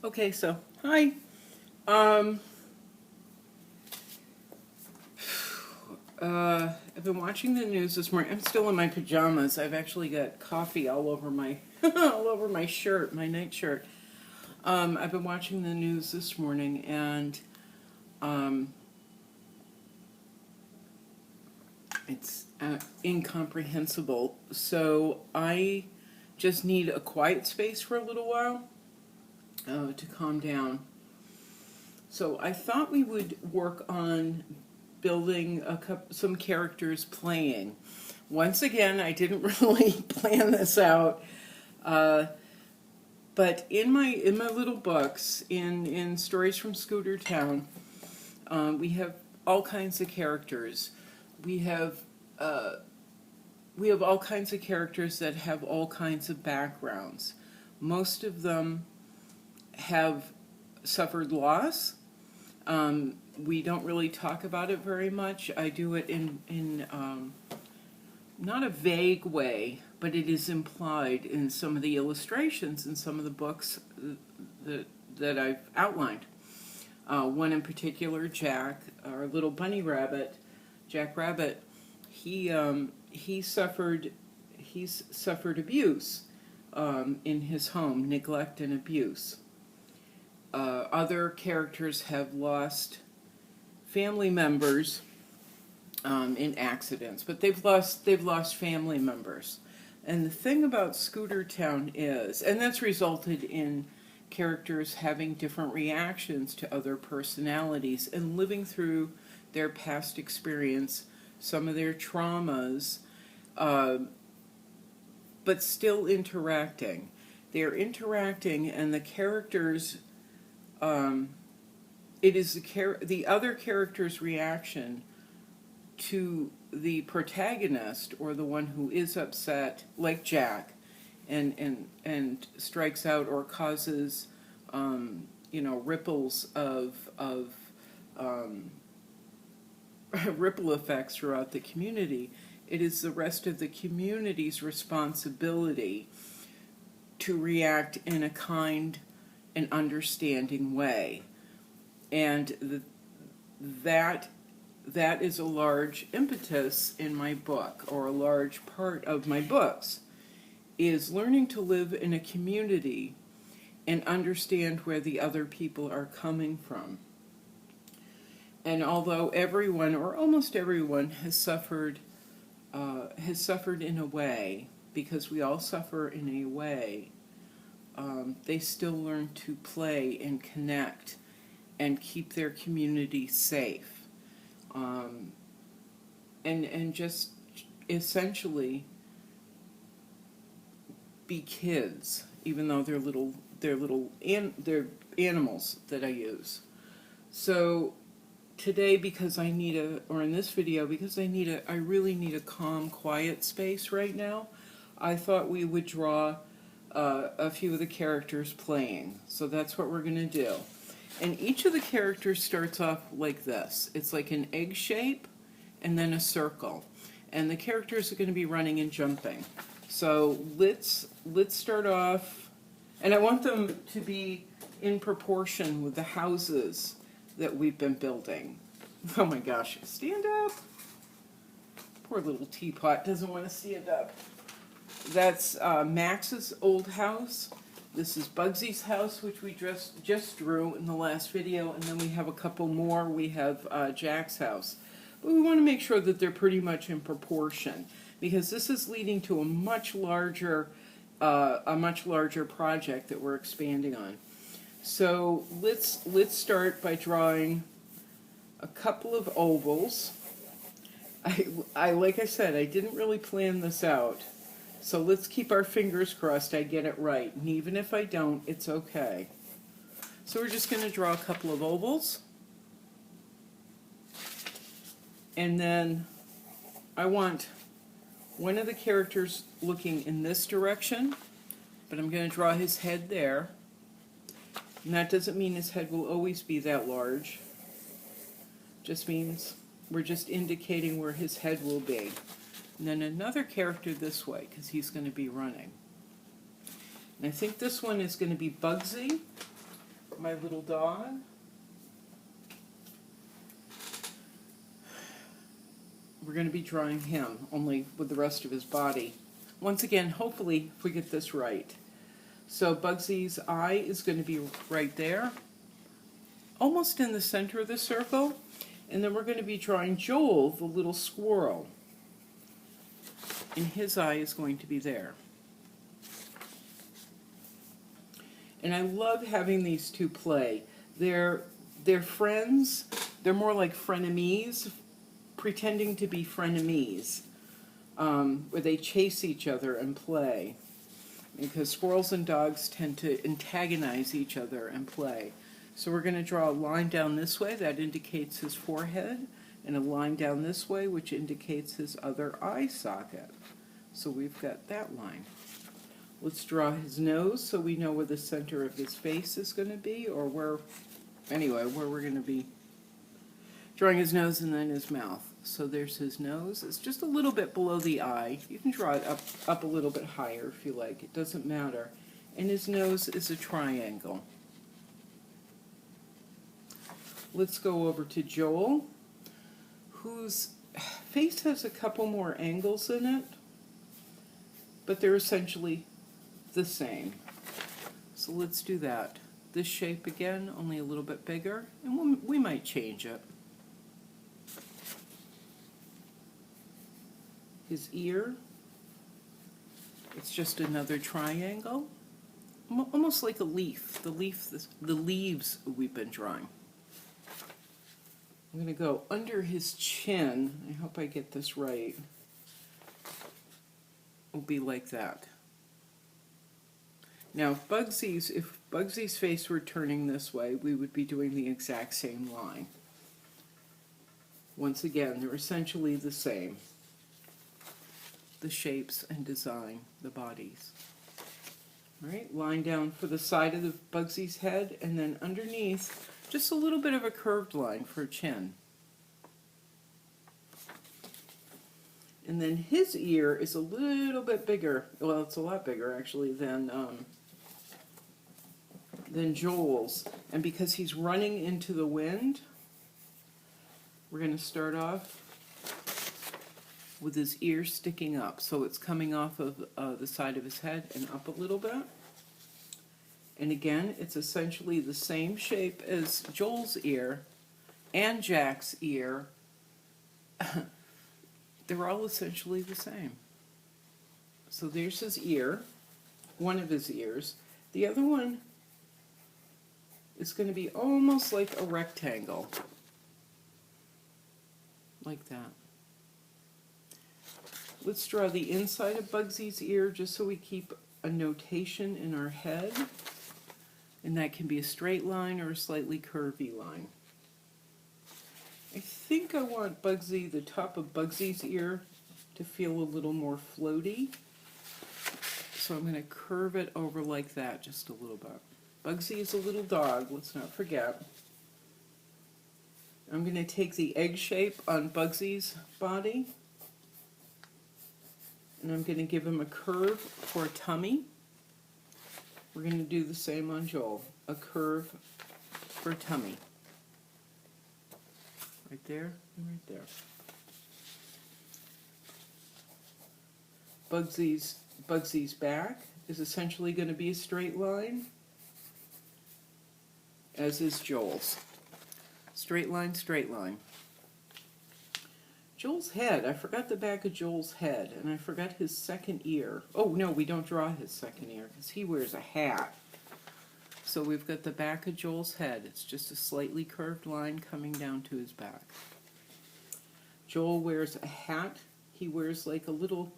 Okay, so hi. Um, I've been watching the news this morning. I'm still in my pajamas. I've actually got coffee all over my all over my shirt, my night shirt. I've been watching the news this morning, and um, it's incomprehensible. So I just need a quiet space for a little while to calm down. So I thought we would work on building some characters playing. Once again, I didn't really plan this out, uh, but in my little books, in stories from Scooter Town, we have all kinds of characters. We have uh, we have all kinds of characters that have all kinds of backgrounds. Most of them have suffered loss. We don't really talk about it very much. I do it in not a vague way, but it is implied in some of the illustrations in some of the books that I've outlined. One in particular, Jack, our little bunny rabbit, Jack Rabbit, he's suffered abuse in his home, neglect and abuse. Other characters have lost family members in accidents, but they've lost family members. And the thing about Scooter Town is, and that's resulted in characters having different reactions to other personalities and living through their past experience, some of their traumas, uh, but still interacting. They're interacting, and the characters. It is the other character's reaction to the protagonist, or the one who is upset, like Jack, and strikes out or causes ripples of ripple effects throughout the community. It is the rest of the community's responsibility to react in a kind and understanding way. And that is a large impetus in my book, or a large part of my books, is learning to live in a community and understand where the other people are coming from. And although everyone, or almost everyone, has suffered in a way, because we all suffer in a way, they still learn to play and connect and keep their community safe, and just essentially be kids, even though they're animals that I use. So today, because I need in this video, because I really need a calm, quiet space right now, I thought we would draw a few of the characters playing. So that's what we're going to do. And each of the characters starts off like this. It's like an egg shape and then a circle. And the characters are going to be running and jumping. So let's start off, and I want them to be in proportion with the houses that we've been building. Oh my gosh, stand up. Poor little teapot doesn't want to stand up. That's Max's old house. This is Bugsy's house, which we just drew in the last video, and then we have a couple more. We have Jack's house. But we want to make sure that they're pretty much in proportion, because this is leading to a much larger project that we're expanding on. So let's start by drawing a couple of ovals. I like I said, I didn't really plan this out. So let's keep our fingers crossed I get it right. And even if I don't, it's okay. So we're just going to draw a couple of ovals. And then I want one of the characters looking in this direction, but I'm going to draw his head there. And that doesn't mean his head will always be that large. Just means we're just indicating where his head will be. And then another character this way, because he's going to be running. And I think this one is going to be Bugsy. my little dog. We're going to be drawing him, only with the rest of his body. Once again, hopefully, if we get this right. So Bugsy's eye is going to be right there, almost in the center of the circle. And then we're going to be drawing Joel, the little squirrel. And his eye is going to be there. And I love having these two play. They're friends. They're more like frenemies, pretending to be frenemies, where they chase each other and play. Because squirrels and dogs tend to antagonize each other and play. So we're going to draw a line down this way that indicates his forehead, and a line down this way which indicates his other eye socket. So we've got that line. Let's draw his nose so we know where the center of his face is going to be, or where we're going to be drawing his nose and then his mouth. So there's his nose. It's just a little bit below the eye. You can draw it up a little bit higher if you like. It doesn't matter. And his nose is a triangle. Let's go over to Joel, whose face has a couple more angles in it, but they're essentially the same. So let's do that. This shape again, only a little bit bigger, and we might change it. His ear, it's just another triangle, almost like a leaf, the leaves we've been drawing. I'm going to go under his chin. I hope I get this right. Will be like that. Now, if Bugsy's face were turning this way, we would be doing the exact same line. Once again, they're essentially the same. The shapes and design, the bodies. All right, line down for the side of the Bugsy's head, and then underneath, just a little bit of a curved line for a chin. And then his ear is a little bit bigger. Well, it's a lot bigger actually than Joel's. And because he's running into the wind, we're going to start off with his ear sticking up. So it's coming off of the side of his head and up a little bit. And again, it's essentially the same shape as Joel's ear and Jack's ear. They're all essentially the same. So there's his ear, one of his ears. The other one is going to be almost like a rectangle, like that. Let's draw the inside of Bugsy's ear just so we keep a notation in our head. And that can be a straight line or a slightly curvy line. I think I want the top of Bugsy's ear to feel a little more floaty. So I'm going to curve it over like that just a little bit. Bugsy is a little dog, let's not forget. I'm going to take the egg shape on Bugsy's body, and I'm going to give him a curve for a tummy. We're going to do the same on Joel, a curve for a tummy. Right there and right there. Bugsy's back is essentially going to be a straight line, as is Joel's. Straight line, straight line. Joel's head, I forgot the back of Joel's head, and I forgot his second ear. Oh, no, we don't draw his second ear, because he wears a hat. So we've got the back of Joel's head. It's just a slightly curved line coming down to his back. Joel wears a hat. He wears like a little,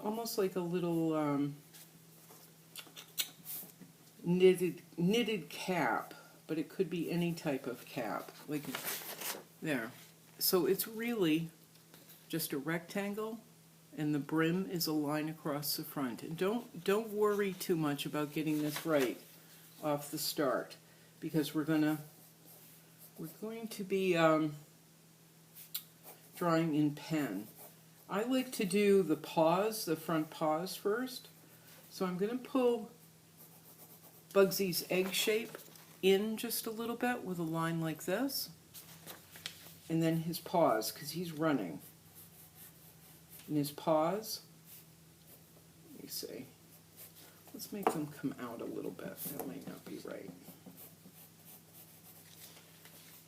almost like a little knitted cap, but it could be any type of cap, like there. So it's really just a rectangle, and the brim is a line across the front. And don't worry too much about getting this right off the start, because we're going to be drawing in pen. I like to do the paws, the front paws first. So I'm going to pull Bugsy's egg shape in just a little bit with a line like this. And then his paws, because he's running. And his paws, let me see. Let's make them come out a little bit. That might not be right.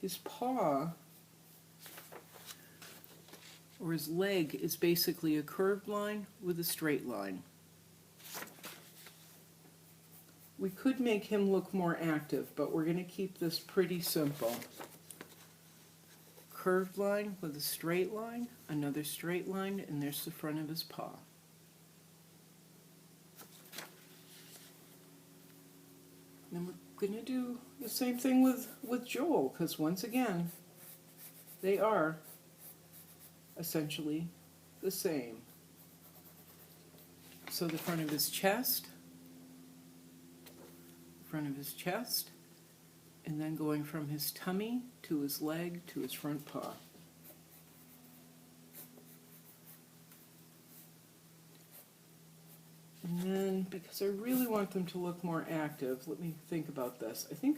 His paw, or his leg, is basically a curved line with a straight line. We could make him look more active, but we're going to keep this pretty simple. Curved line with a straight line, another straight line, and there's the front of his paw. Then we're going to do the same thing with Joel, because once again, they are essentially the same. So the front of his chest, and then going from his tummy to his leg to his front paw. And then, because I really want them to look more active, let me think about this. I think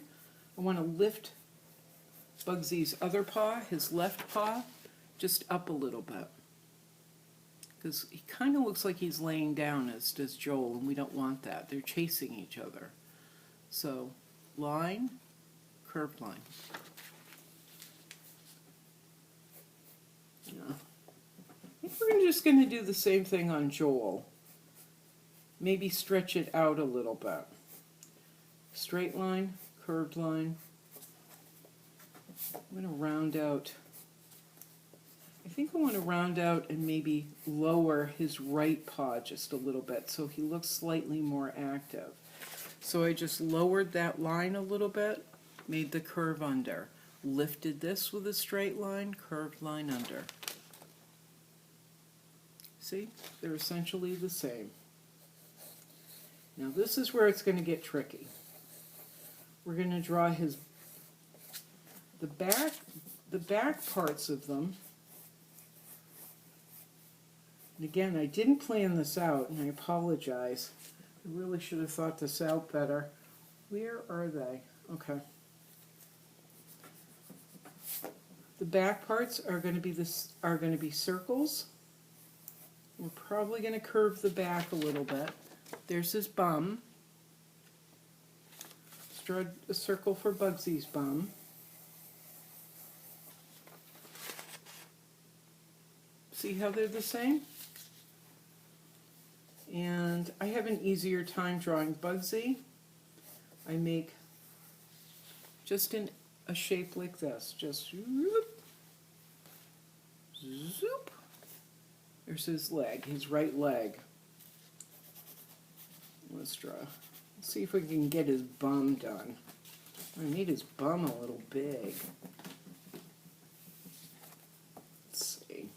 I want to lift Bugsy's other paw, his left paw, just up a little bit. Because he kind of looks like he's laying down, as does Joel, and we don't want that. They're chasing each other. So, line, curved line. Yeah. I think we're just going to do the same thing on Joel. Maybe stretch it out a little bit. Straight line, curved line. I'm going to round out. I think I want to round out and maybe lower his right paw just a little bit so he looks slightly more active. So I just lowered that line a little bit, made the curve under. Lifted this with a straight line, curved line under. See? They're essentially the same. Now this is where it's going to get tricky. We're going to draw the back parts of them. And again, I didn't plan this out, and I apologize. I really should have thought this out better. Where are they? Okay. The back parts are going to be circles. We're probably going to curve the back a little bit. There's his bum. Let's draw a circle for Bugsy's bum. See how they're the same? And I have an easier time drawing Bugsy. I make just a shape like this. Just zoop, zoop. There's his leg, his right leg. Let's draw. Let's see if we can get his bum done. I made his bum a little big. Let's see.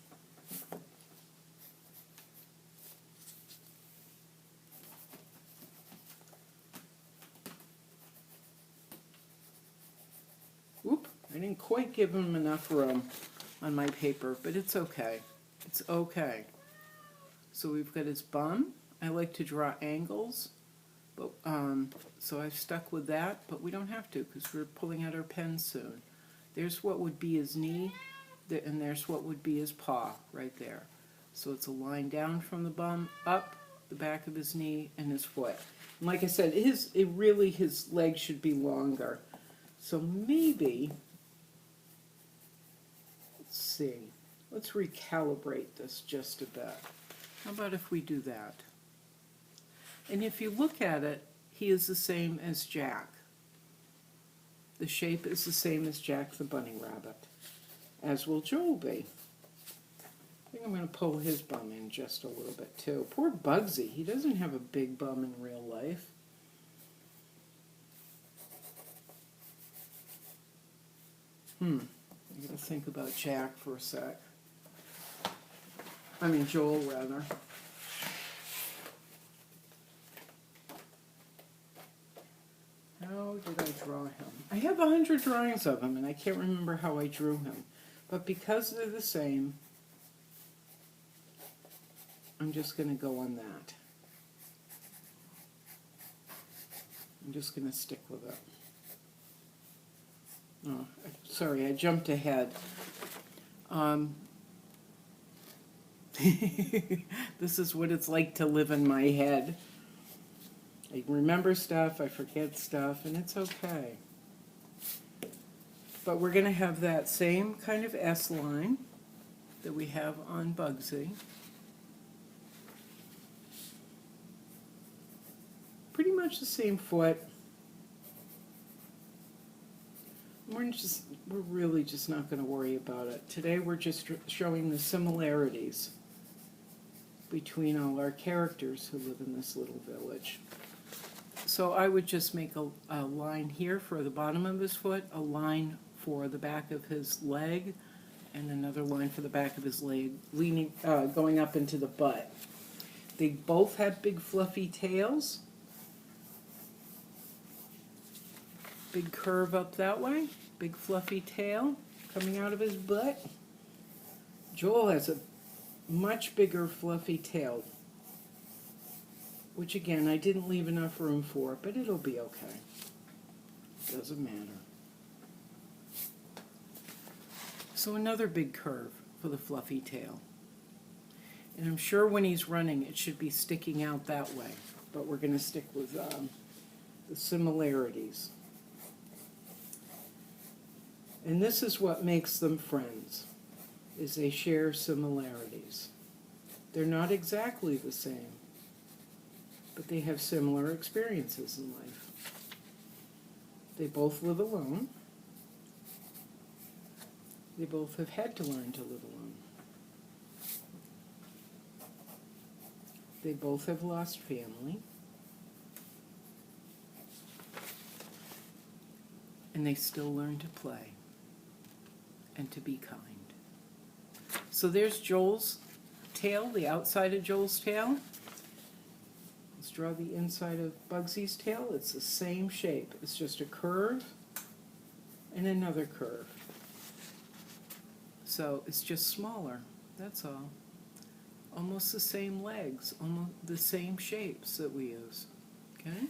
Oop, I didn't quite give him enough room on my paper, but it's okay. It's okay. So we've got his bum. I like to draw angles, but so I've stuck with that, but we don't have to because we're pulling out our pen soon. There's what would be his knee, and there's what would be his paw right there. So it's a line down from the bum, up the back of his knee, and his foot. And like I said, his leg should be longer. So maybe, let's see, let's recalibrate this just a bit. How about if we do that? And if you look at it, he is the same as Jack. The shape is the same as Jack the bunny rabbit, as will Joel be. I think I'm going to pull his bum in just a little bit too. Poor Bugsy, he doesn't have a big bum in real life. I got to think about Jack for a sec. I mean Joel, rather. How did I draw him? I have 100 drawings of him, and I can't remember how I drew him. But because they're the same, I'm just going to go on that. I'm just going to stick with it. Oh, sorry, I jumped ahead. This is what it's like to live in my head. I remember stuff, I forget stuff, and it's okay. But we're going to have that same kind of S line that we have on Bugsy. Pretty much the same foot. We're really just not going to worry about it. Today we're just showing the similarities between all our characters who live in this little village. So I would just make a line here for the bottom of his foot, a line for the back of his leg, and another line for the back of his leg, leaning, going up into the butt. They both have big fluffy tails. Big curve up that way, big fluffy tail coming out of his butt. Joel has a much bigger fluffy tail, which again I didn't leave enough room for, but it'll be okay. Doesn't matter. So another big curve for the fluffy tail. And I'm sure when he's running it should be sticking out that way, but we're going to stick with the similarities. And this is what makes them friends, is they share similarities. They're not exactly the same, but they have similar experiences in life. They both live alone. They both have had to learn to live alone. They both have lost family. And they still learn to play and to be kind. So there's Joel's tail, the outside of Joel's tail. Let's draw the inside of Bugsy's tail. It's the same shape. It's just a curve and another curve. So it's just smaller, that's all. Almost the same legs, almost the same shapes that we use. Okay?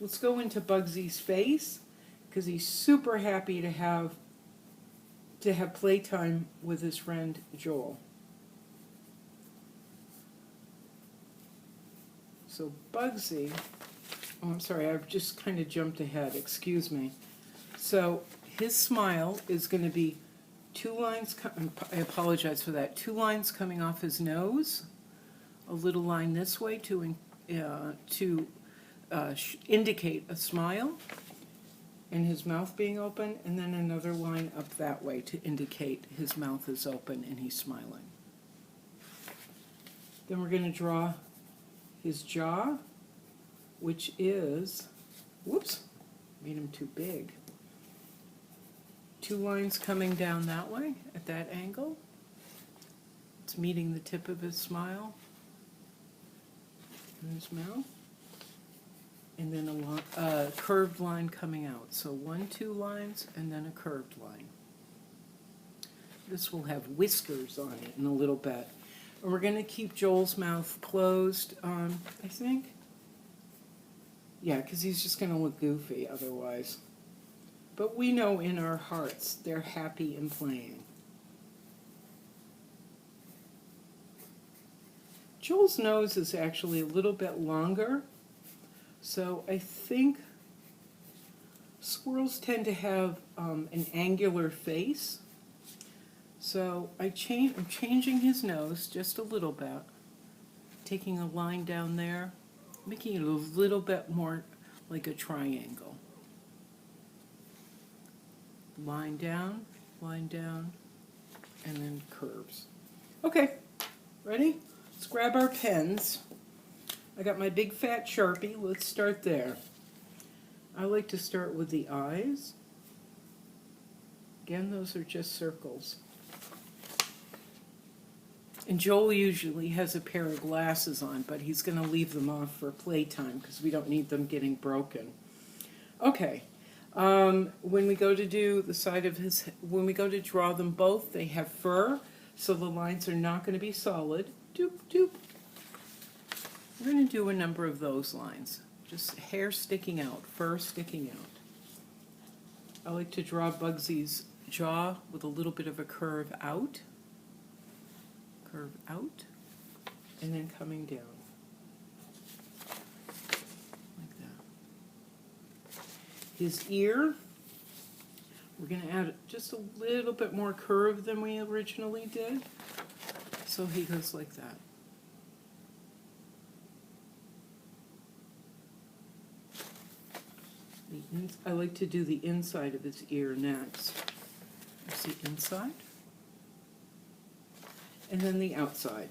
Let's go into Bugsy's face, because he's super happy to have playtime with his friend Joel. So Bugsy, oh I'm sorry, I've just kind of jumped ahead, excuse me. So his smile is going to be two lines, I apologize for that, two lines coming off his nose, a little line this way to indicate a smile, and his mouth being open, and then another line up that way to indicate his mouth is open and he's smiling. Then we're going to draw his jaw, which is, whoops, made him too big. Two lines coming down that way at that angle. It's meeting the tip of his smile in his mouth. And then a curved line coming out. So 1, 2 lines, and then a curved line. This will have whiskers on it in a little bit. And we're going to keep Joel's mouth closed, I think. Yeah, because he's just going to look goofy otherwise. But we know in our hearts they're happy and playing. Joel's nose is actually a little bit longer. So I think squirrels tend to have an angular face. So I'm changing his nose just a little bit, taking a line down there, making it a little bit more like a triangle. Line down, and then curves. Okay, ready? Let's grab our pens. I got my big fat Sharpie. Let's start there. I like to start with the eyes. Again, those are just circles. And Joel usually has a pair of glasses on, but he's going to leave them off for playtime because we don't need them getting broken. Okay. When we go to do the side of his, when we go to draw them both, they have fur, so the lines are not going to be solid. Doop, doop. We're going to do a number of those lines. Just hair sticking out, fur sticking out. I like to draw Bugsy's jaw with a little bit of a curve out, and then coming down, like that. His ear, we're going to add just a little bit more curve than we originally did, so he goes like that. I like to do the inside of his ear next. There's the inside. And then the outside.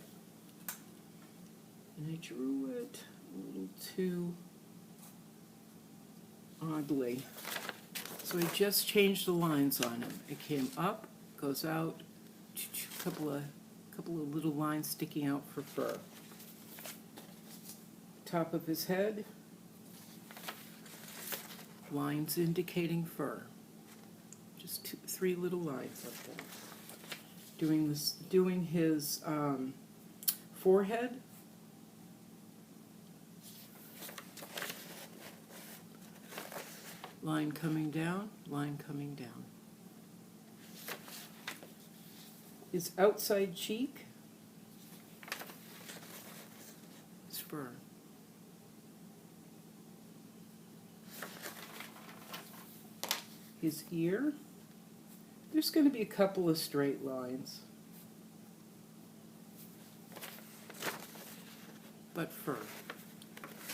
And I drew it a little too oddly. So I just changed the lines on him. It came up, goes out, couple of little lines sticking out for fur. Top of his head, lines indicating fur. Just three little lines up there. Doing his forehead. Line coming down, line coming down. His outside cheek, spur. His ear, there's going to be a couple of straight lines, but fur.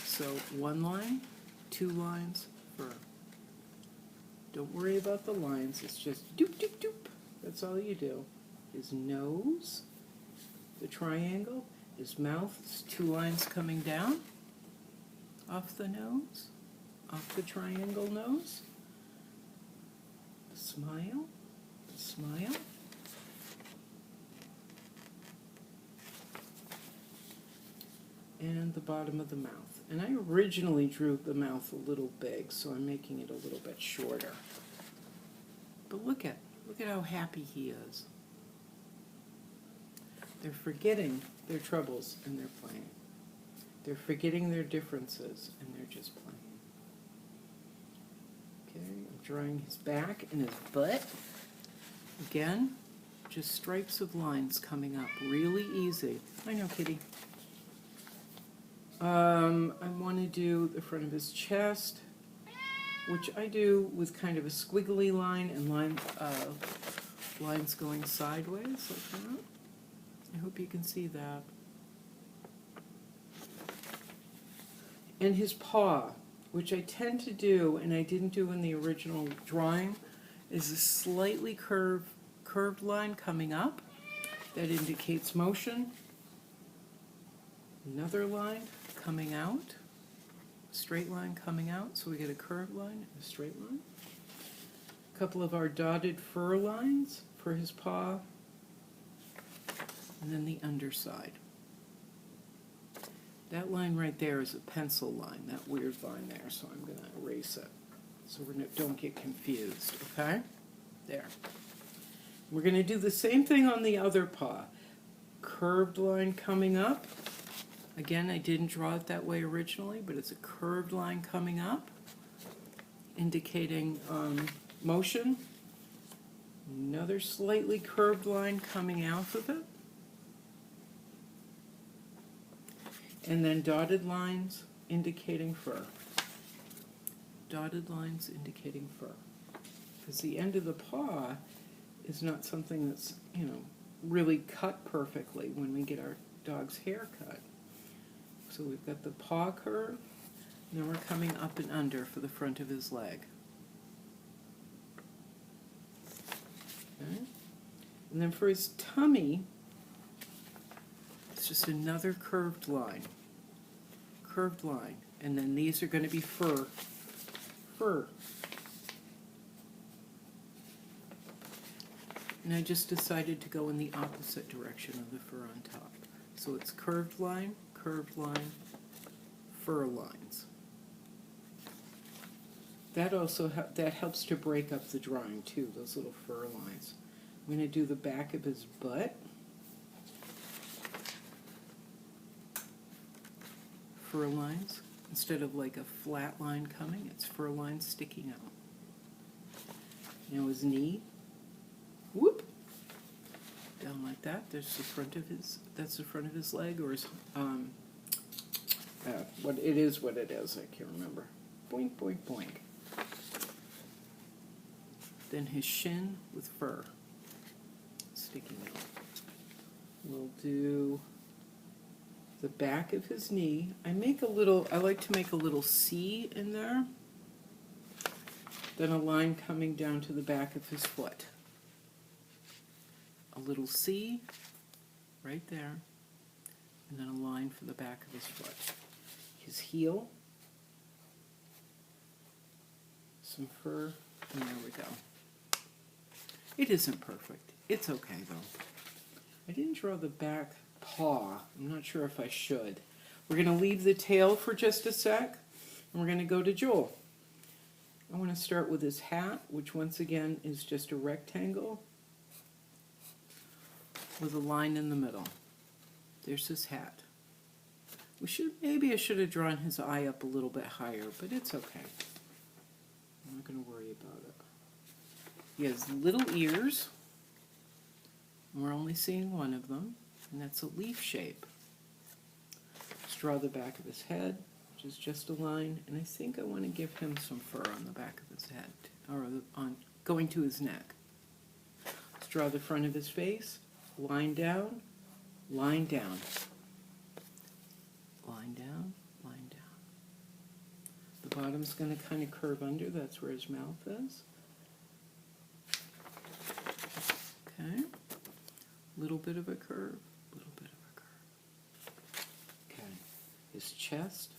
So one line, two lines, fur. Don't worry about the lines, it's just doop, doop, doop. That's all you do. His nose, the triangle, his mouth, it's two lines coming down, off the nose, off the triangle nose. The smile, the smile. And the bottom of the mouth. And I originally drew the mouth a little big, so I'm making it a little bit shorter. But look at how happy he is. They're forgetting their troubles and they're playing. They're forgetting their differences and they're just playing. Okay, I'm drawing his back and his butt. Again, just stripes of lines coming up, really easy. I know, kitty. I want to do the front of his chest, which I do with kind of a squiggly line and lines going sideways like that. I hope you can see that. And his paw, which I tend to do, and I didn't do in the original drawing, is a slightly curved line coming up that indicates motion. Another line coming out, straight line coming out, so we get a curved line and a straight line. A couple of our dotted fur lines for his paw, and then the underside. That line right there is a pencil line, that weird line there, so I'm going to erase it so we don't get confused, okay? There. We're going to do the same thing on the other paw. Curved line coming up. Again, I didn't draw it that way originally, but it's a curved line coming up, indicating motion. Another slightly curved line coming out of it. And then dotted lines indicating fur. Dotted lines indicating fur. Because the end of the paw is not something that's, really cut perfectly when we get our dog's hair cut. So we've got the paw curve, and then we're coming up and under for the front of his leg. Okay. And then for his tummy, it's just another curved line. Curved line. And then these are going to be fur. Fur. And I just decided to go in the opposite direction of the fur on top. So it's curved line, fur lines. That also that helps to break up the drawing too, those little fur lines. I'm going to do the back of his butt. Fur lines. Instead of like a flat line coming, it's fur lines sticking out. Now his knee, whoop, down like that. There's the front of his, that's the front of his leg, or his, what it is, I can't remember. Boink, boink, boink. Then his shin with fur sticking out. We'll do the back of his knee. I like to make a little C in there. Then a line coming down to the back of his foot. A little C right there. And then a line for the back of his foot. His heel. Some fur. And there we go. It isn't perfect. It's okay though. I didn't draw the back paw. I'm not sure if I should. We're going to leave the tail for just a sec, and we're going to go to Joel. I want to start with his hat, which once again is just a rectangle with a line in the middle. There's his hat. Maybe I should have drawn his eye up a little bit higher, but it's okay. I'm not going to worry about it. He has little ears. We're only seeing one of them, and that's a leaf shape. Let's draw the back of his head, which is just a line, and I think I want to give him some fur on the back of his head, or going to his neck. Let's draw the front of his face, line down, line down, line down, line down. The bottom's going to kind of curve under, that's where his mouth is. Okay. Little bit of a curve, little bit of a curve. Okay, his chest.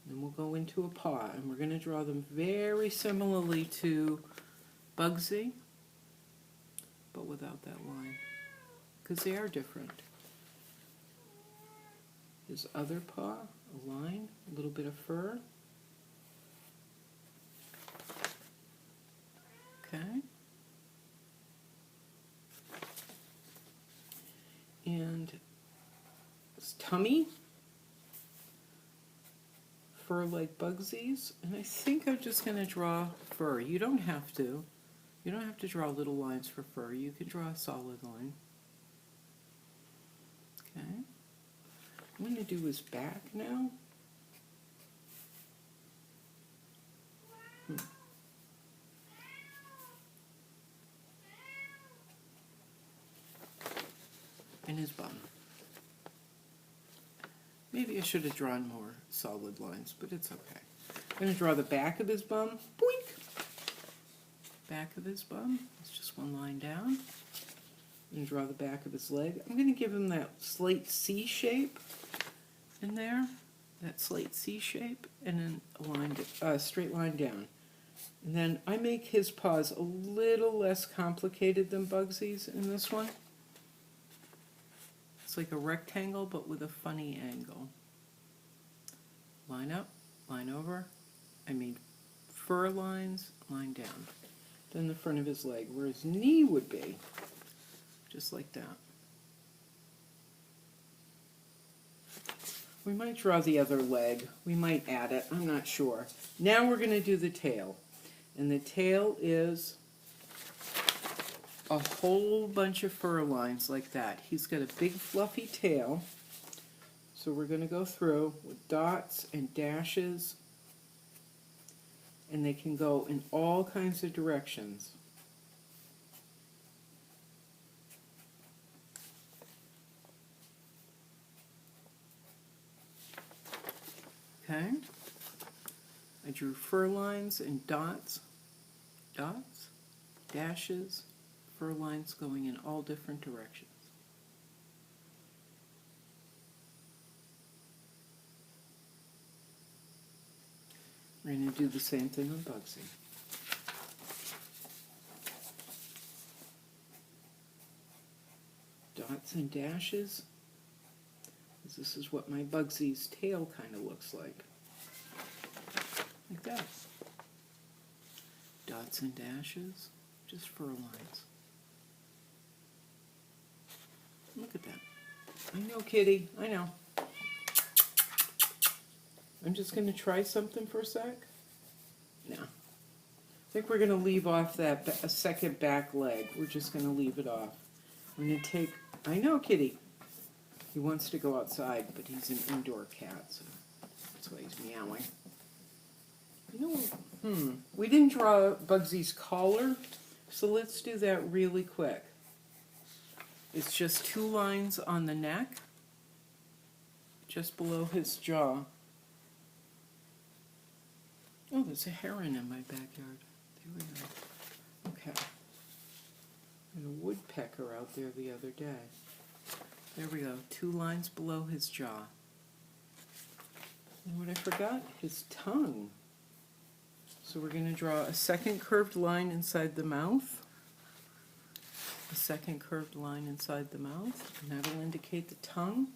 Then we'll go into a paw, and we're going to draw them very similarly to Bugsy, but without that line, because they are different. His other paw, a line, a little bit of fur. Okay. And his tummy, fur like Bugsy's, and I think I'm just going to draw fur. You don't have to. You don't have to draw little lines for fur. You can draw a solid line. Okay. I'm going to do his back now. And his bum. Maybe I should have drawn more solid lines, but it's okay. I'm going to draw the back of his bum. Boink! Back of his bum. It's just one line down. I'm going to draw the back of his leg. I'm going to give him that slight C shape in there. That slight C shape, and then a straight line down. And then I make his paws a little less complicated than Bugsy's in this one. It's like a rectangle, but with a funny angle. Line up, line over. I mean, fur lines, line down. Then the front of his leg, where his knee would be. Just like that. We might draw the other leg. We might add it. I'm not sure. Now we're going to do the tail. And the tail is a whole bunch of fur lines like that. He's got a big fluffy tail. So we're going to go through with dots and dashes. And they can go in all kinds of directions. Okay. I drew fur lines and dots, dashes, fur lines going in all different directions. We're going to do the same thing on Bugsy. Dots and dashes. This is what my Bugsy's tail kind of looks like. Like that. Dots and dashes, just fur lines. Look at that. I know, kitty, I know. I'm just going to try something for a sec. No. think we're going to leave off that a second back leg. We're just going to leave it off. I'm going to take, I know Kitty, he wants to go outside, but he's an indoor cat, so that's why he's meowing. You know, we didn't draw Bugsy's collar, so let's do that really quick. It's just 2 lines on the neck, just below his jaw. Oh, there's a heron in my backyard. There we go. Okay. And a woodpecker out there the other day. There we go. 2 lines below his jaw. And what I forgot? His tongue. So we're going to draw a second curved line inside the mouth. A second curved line inside the mouth. And that'll indicate the tongue.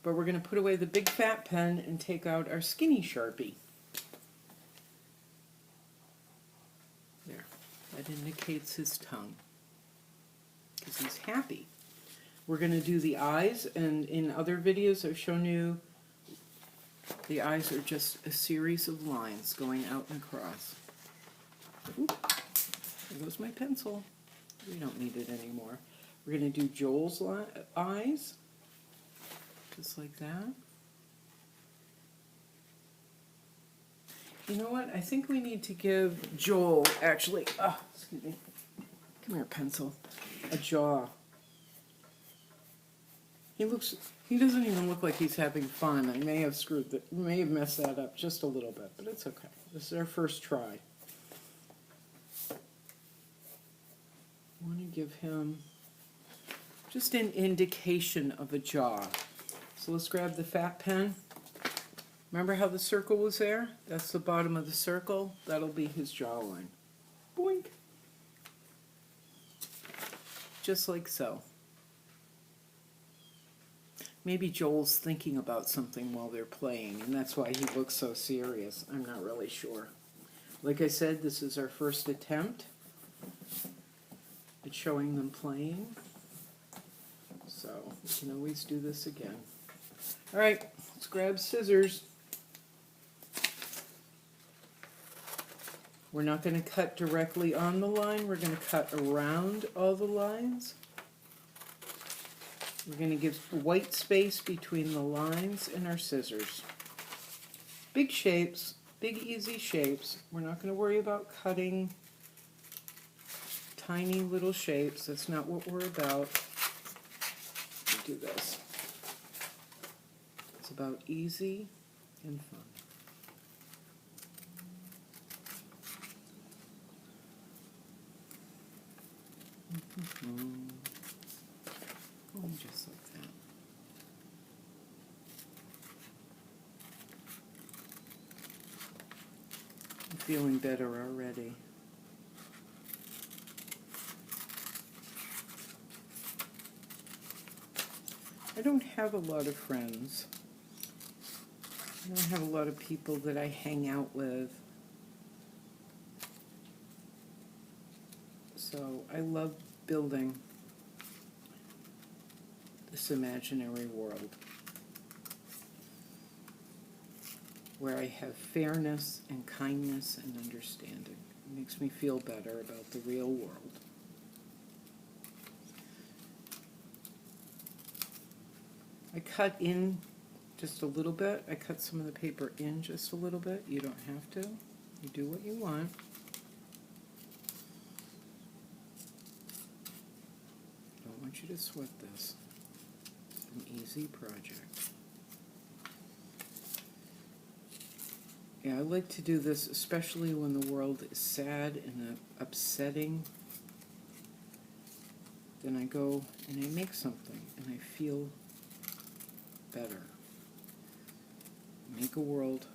But we're going to put away the big fat pen and take out our skinny Sharpie. There. That indicates his tongue. Because he's happy. We're going to do the eyes, and in other videos I've shown you the eyes are just a series of lines going out and across. Oop, there goes my pencil. We don't need it anymore. We're going to do Joel's eyes, just like that. You know what? I think we need to give Joel, actually, excuse me, come here, pencil, a jaw. He doesn't even look like he's having fun. I may have may have messed that up just a little bit, but it's okay. This is our first try. I want to give him just an indication of a jaw. So let's grab the fat pen. Remember how the circle was there? That's the bottom of the circle. That'll be his jawline. Boink. Just like so. Maybe Joel's thinking about something while they're playing, and that's why he looks so serious. I'm not really sure. Like I said, this is our first attempt at showing them playing. So we can always do this again. All right, let's grab scissors. We're not going to cut directly on the line. We're going to cut around all the lines. We're going to give white space between the lines and our scissors. Big shapes, big easy shapes. We're not going to worry about cutting tiny little shapes. That's not what we're about. We do this. It's about easy and fun. Just like that. I'm feeling better already. I don't have a lot of friends. I don't have a lot of people that I hang out with. So I love building this imaginary world where I have fairness and kindness and understanding. It makes me feel better about the real world. I cut in just a little bit. I cut some of the paper in just a little bit. You don't have to. You do what you want. Don't want you to sweat this. It's an easy project. Yeah, I like to do this especially when the world is sad and upsetting. Then I go and I make something and I feel better. Make a world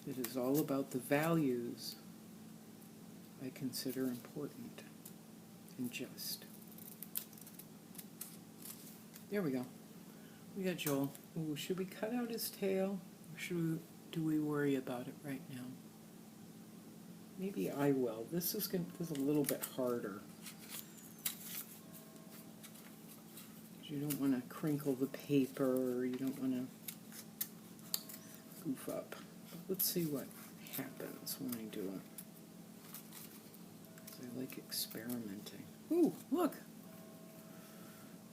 that is all about the values I consider important and just. There we go. We got Joel. Ooh, should we cut out his tail? Or do we worry about it right now? Maybe I will. This is a little bit harder. You don't want to crinkle the paper. You don't want to goof up. But let's see what happens when I do it. 'Cause I like experimenting. Ooh, look!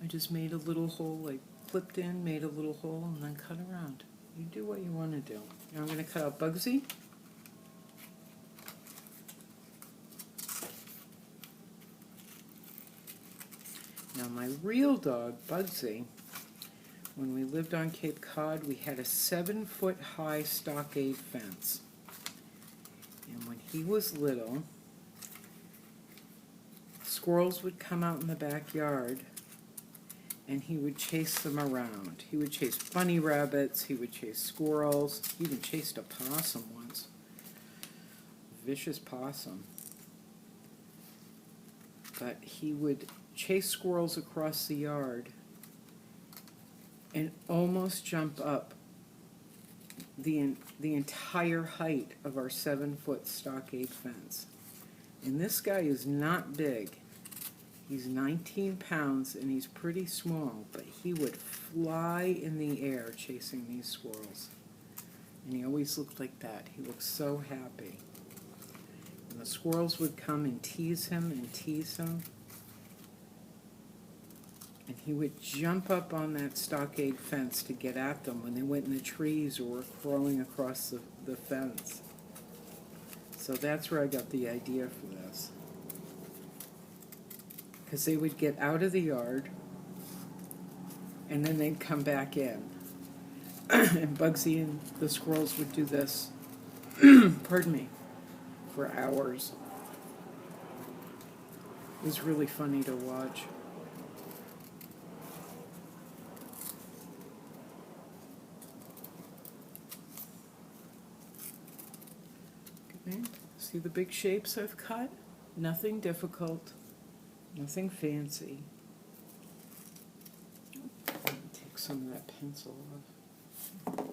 I just made a little hole, like clipped in, made a little hole, and then cut around. You do what you want to do. Now I'm going to cut out Bugsy. Now my real dog, Bugsy, when we lived on Cape Cod, we had a 7-foot high stockade fence. And when he was little, squirrels would come out in the backyard and he would chase them around. He would chase bunny rabbits, he would chase squirrels, he even chased a possum once. Vicious possum. But he would chase squirrels across the yard and almost jump up the entire height of our 7-foot stockade fence. And this guy is not big. He's 19 pounds and he's pretty small, but he would fly in the air chasing these squirrels. And he always looked like that. He looked so happy. And the squirrels would come and tease him and tease him. And he would jump up on that stockade fence to get at them when they went in the trees or were crawling across the fence. So that's where I got the idea for this. Because they would get out of the yard and then they'd come back in. And Bugsy and the squirrels would do this, pardon me, for hours. It was really funny to watch. Okay. See the big shapes I've cut? Nothing difficult. Nothing fancy. Take some of that pencil off.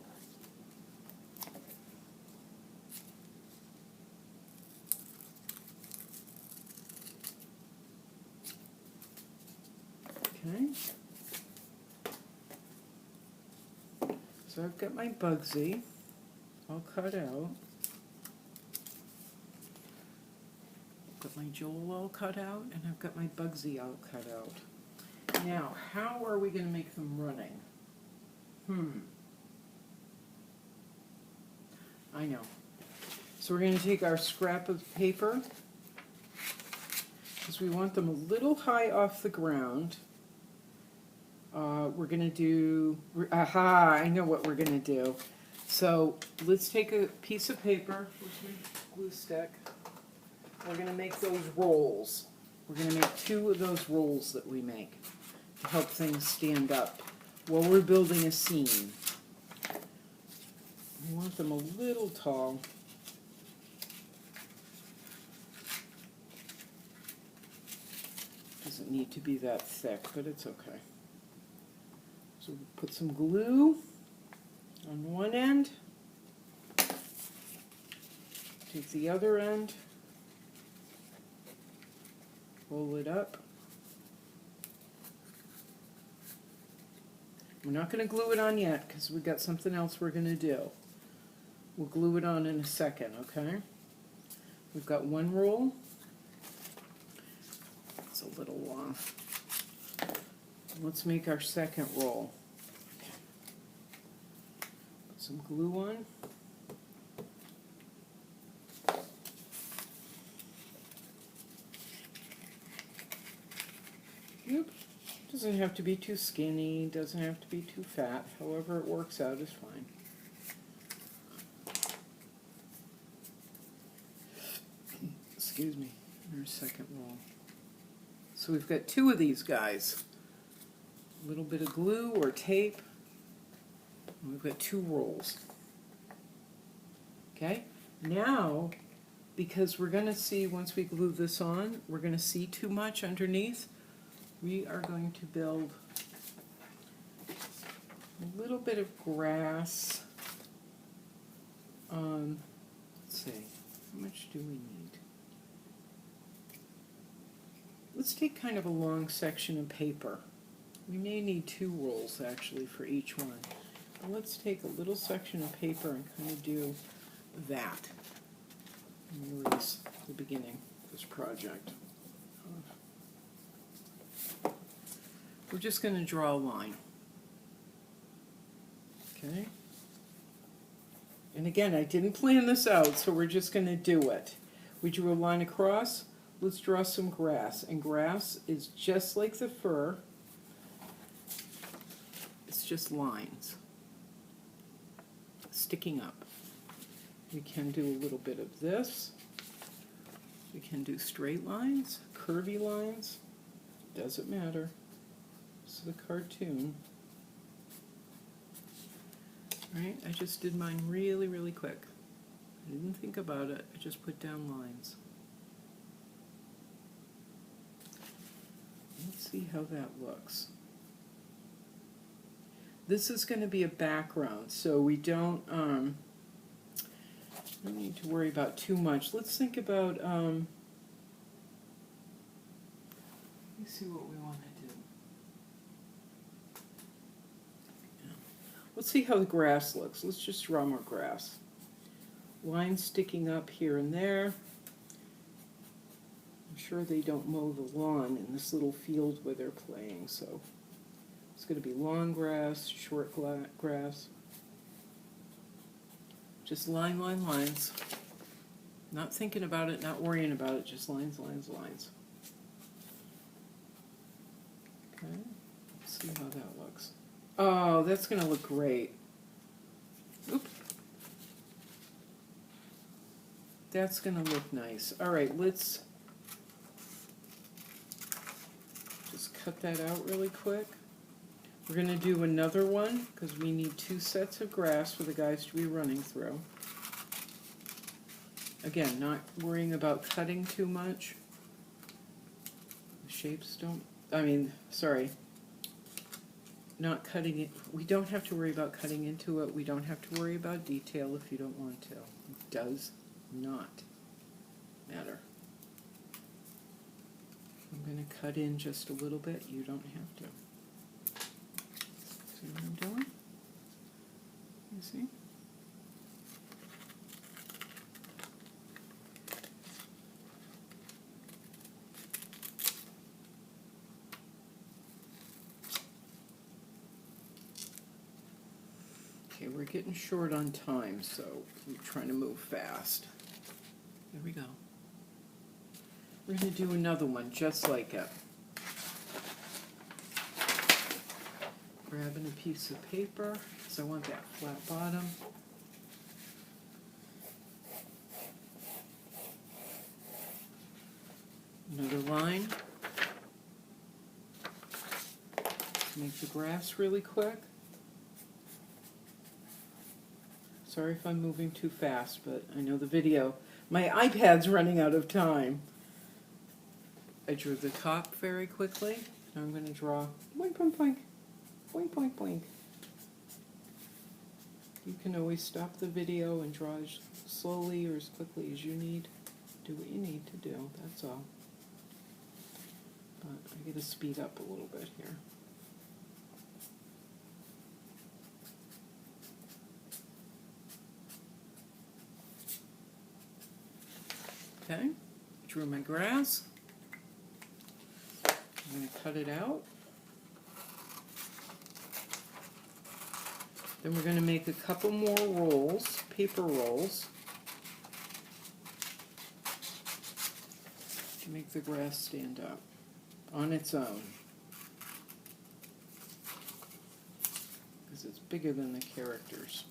Okay. So I've got my Bugsy all cut out. Got my Joel all cut out, and I've got my Bugsy all cut out. Now, how are we going to make them running? I know. So we're going to take our scrap of paper, because we want them a little high off the ground. We're going to do, I know what we're going to do. So let's take a piece of paper, where's my glue stick? We're going to make those rolls. We're going to make 2 of those rolls that we make to help things stand up while we're building a scene. We want them a little tall. Doesn't need to be that thick, but it's okay. So we'll put some glue on one end. Take the other end. Roll it up. We're not going to glue it on yet because we've got something else we're going to do. We'll glue it on in a second, okay? We've got one roll. It's a little long. Let's make our second roll. Put some glue on. Yep. Doesn't have to be too skinny, doesn't have to be too fat. However it works out is fine. Excuse me. Our second roll. So we've got 2 of these guys. A little bit of glue or tape. And we've got 2 rolls. Okay? Now, because we're going to see, once we glue this on, we're going to see too much underneath. We are going to build a little bit of grass. Let's see, how much do we need? Let's take kind of a long section of paper. We may need 2 rolls actually for each one. But let's take a little section of paper and kind of do that. Erase the beginning of this project. We're just going to draw a line. Okay. And again, I didn't plan this out, so we're just going to do it. We drew a line across. Let's draw some grass. And grass is just like the fur. It's just lines sticking up. We can do a little bit of this. We can do straight lines, curvy lines. Doesn't matter. This is a cartoon. Right? I just did mine really, really quick. I didn't think about it. I just put down lines. Let's see how that looks. This is going to be a background, so we don't need to worry about too much. Let's think about, let me see what we want to do. Let's see how the grass looks. Let's just draw more grass. Lines sticking up here and there. I'm sure they don't mow the lawn in this little field where they're playing, so it's going to be long grass, short grass. Just lines. Not thinking about it, not worrying about it, just lines. Okay, let's see how that looks. Oh, that's going to look great. Oop. That's going to look nice. All right, let's just cut that out really quick. We're going to do another one because we need 2 sets of grass for the guys to be running through. Again, not worrying about cutting too much. The shapes don't, not cutting it. We don't have to worry about cutting into it. We don't have to worry about detail if you don't want to. It does not matter. I'm going to cut in just a little bit. You don't have to. See what I'm doing? You see? Okay, we're getting short on time, so we're trying to move fast. There we go. We're going to do another one just like it. Grabbing a piece of paper, because I want that flat bottom. Another line. Make the grass really quick. Sorry if I'm moving too fast, but I know the video. My iPad's running out of time. I drew the top very quickly. Now I'm going to draw boink, boink, boink. Boink, boink, boink. You can always stop the video and draw as slowly or as quickly as you need. Do what you need to do, that's all. But I got to speed up a little bit here. Okay, drew my grass. I'm going to cut it out. Then we're going to make a couple more rolls, paper rolls, to make the grass stand up on its own. Because it's bigger than the characters.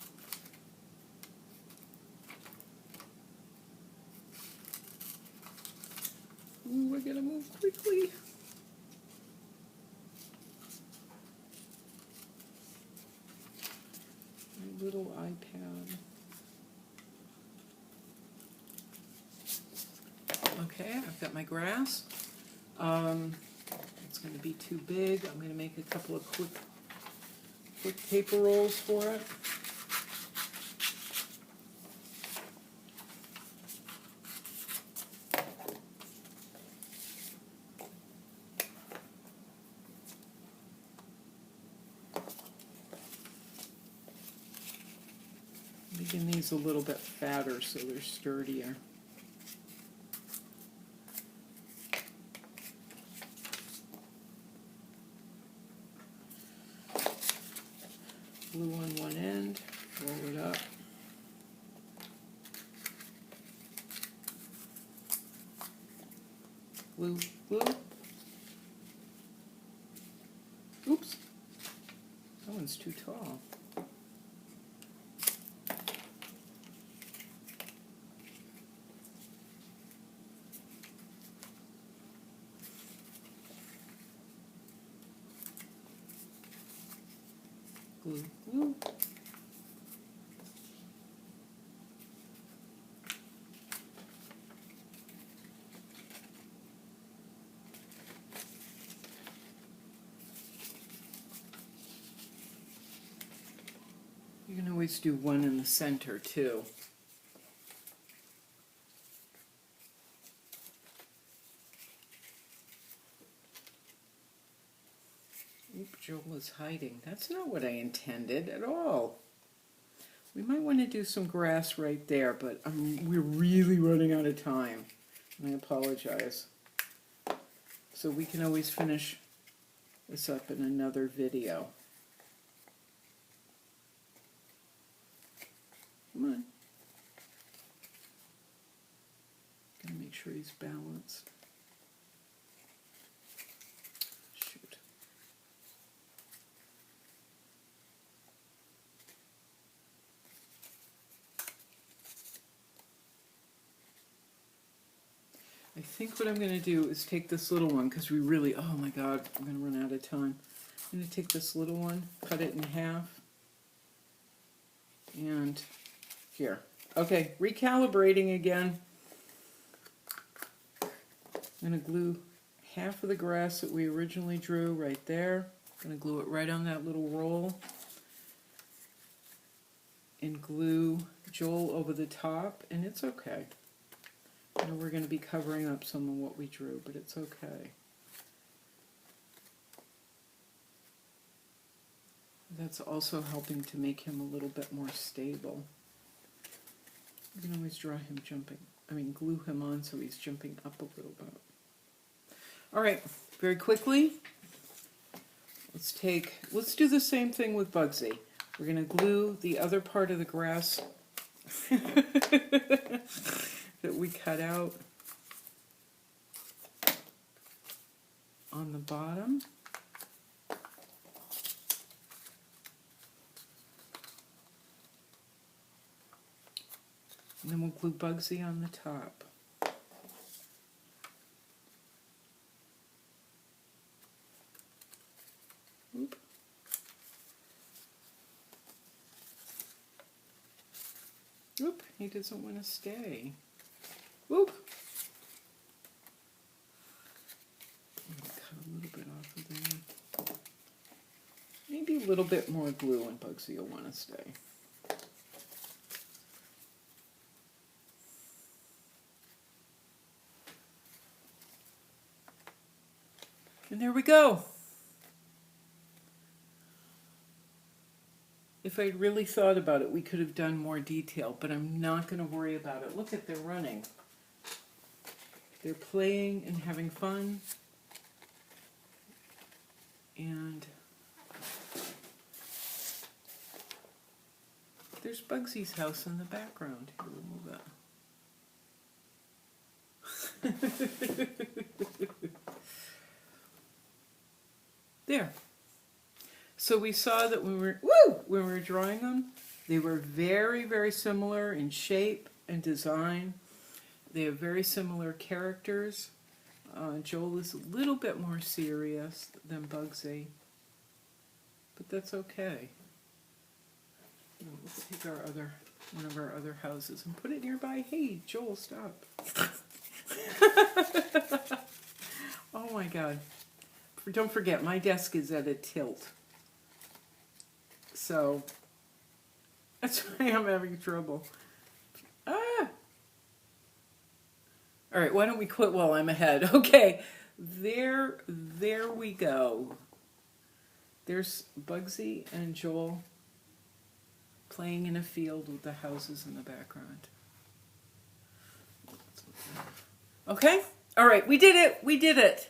Ooh, we're going to move quickly. My little iPad. Okay, I've got my grass. It's going to be too big. I'm going to make a couple of quick paper rolls for it. Making these a little bit fatter so they're sturdier. Glue on one end, roll it up. Glue, glue. Oops, that one's too tall. Glue, glue. You can always do one in the center too. Oop, Joel is hiding. That's not what I intended at all. We might want to do some grass right there, but we're really running out of time. And I apologize. So we can always finish this up in another video. Come on. Gotta make sure he's balanced. Shoot. I think what I'm going to do is take this little one, because we really, oh my god, I'm going to run out of time. I'm going to take this little one, cut it in half, and here. Okay, recalibrating again. I'm going to glue half of the grass that we originally drew right there. I'm going to glue it right on that little roll. And glue Joel over the top, and it's okay. I know we're going to be covering up some of what we drew, but it's okay. That's also helping to make him a little bit more stable. You can always draw him jumping. Glue him on so he's jumping up a little bit. All right, very quickly, let's do the same thing with Bugsy. We're going to glue the other part of the grass that we cut out on the bottom. And then we'll glue Bugsy on the top. Oop. Oop, he doesn't want to stay. Oop. Cut a little bit off of there. Maybe a little bit more glue and Bugsy will want to stay. And there we go. If I'd really thought about it, we could have done more detail, but I'm not going to worry about it. Look at, they're running. They're playing and having fun. And there's Bugsy's house in the background. Here, we'll move that. There. So we saw that when we were drawing them, they were very, very similar in shape and design. They have very similar characters. Joel is a little bit more serious than Bugsy, but that's okay. Let's take one of our other houses and put it nearby. Hey, Joel, stop. Oh my God. Don't forget, my desk is at a tilt. So, that's why I'm having trouble. Ah! All right, why don't we quit while I'm ahead? Okay, there we go. There's Bugsy and Joel playing in a field with the houses in the background. Okay? All right, we did it. We did it.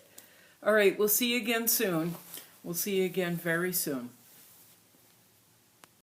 All right, we'll see you again soon. We'll see you again very soon.